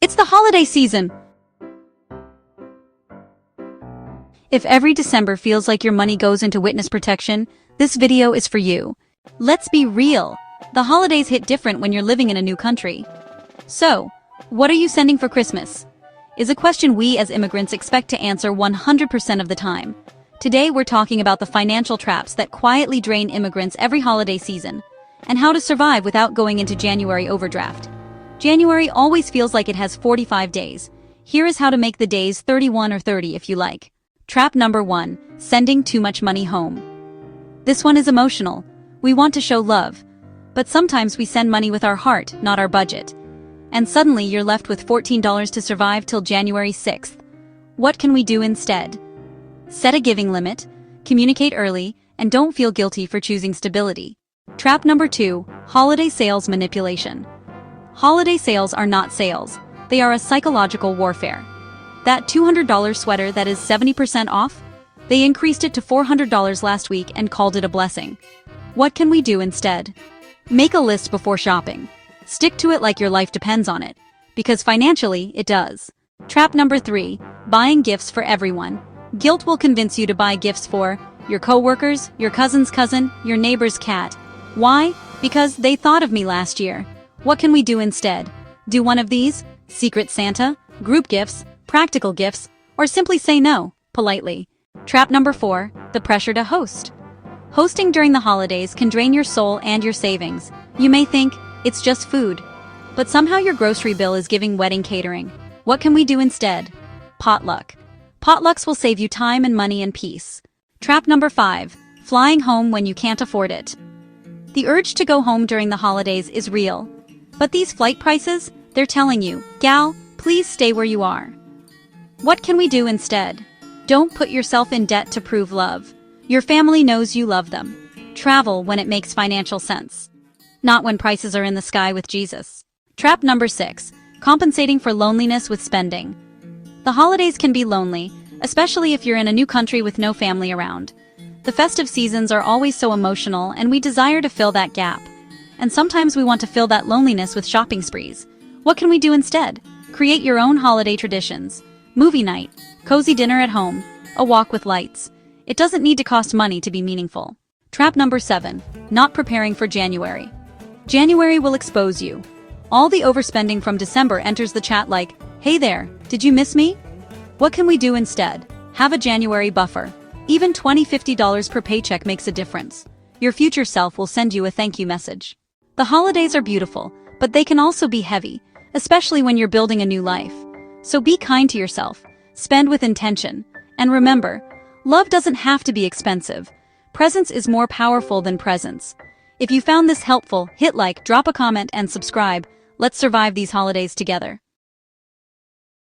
It's the holiday season! If every December feels like your money goes into witness protection, this video is for you. Let's be real. The holidays hit different when you're living in a new country. So, what are you sending for Christmas? Is a question we as immigrants expect to answer 100% of the time. Today we're talking about the financial traps that quietly drain immigrants every holiday season, and how to survive without going into January overdraft. January always feels like it has 45 days. Here is how to make the days 31 or 30 if you like. Trap number 1, sending too much money home. This one is emotional. We want to show love. But sometimes we send money with our heart, not our budget. And suddenly you're left with $14 to survive till January 6th. What can we do instead? Set a giving limit, communicate early, and don't feel guilty for choosing stability. Trap number 2, holiday sales manipulation. Holiday sales are not sales. They are a psychological warfare. That $200 sweater that is 70% off? They increased it to $400 last week and called it a blessing. What can we do instead? Make a list before shopping. Stick to it like your life depends on it, because financially, it does. Trap number 3, buying gifts for everyone. Guilt will convince you to buy gifts for your coworkers, your cousin's cousin, your neighbor's cat. Why? Because they thought of me last year. What can we do instead? Do one of these? Secret Santa, group gifts, practical gifts, or simply say no, politely. Trap number 4, the pressure to host. Hosting during the holidays can drain your soul and your savings. You may think, it's just food. But somehow your grocery bill is giving wedding catering. What can we do instead? Potluck. Potlucks will save you time and money and peace. Trap number 5, flying home when you can't afford it. The urge to go home during the holidays is real. But these flight prices, they're telling you, gal, please stay where you are. What can we do instead? Don't put yourself in debt to prove love. Your family knows you love them. Travel when it makes financial sense. Not when prices are in the sky with Jesus. Trap number 6, compensating for loneliness with spending. The holidays can be lonely, especially if you're in a new country with no family around. The festive seasons are always so emotional, and we desire to fill that gap. And sometimes we want to fill that loneliness with shopping sprees. What can we do instead? Create your own holiday traditions. Movie night, cozy dinner at home, a walk with lights. It doesn't need to cost money to be meaningful. Trap number 7, not preparing for January. January will expose you. All the overspending from December enters the chat like, hey there, did you miss me? What can we do instead? Have a January buffer. Even $20–50 per paycheck makes a difference. Your future self will send you a thank you message. The holidays are beautiful, but they can also be heavy, especially when you're building a new life. So be kind to yourself, spend with intention, and remember, love doesn't have to be expensive. Presence is more powerful than presents. If you found this helpful, hit like, drop a comment, and subscribe. Let's survive these holidays together.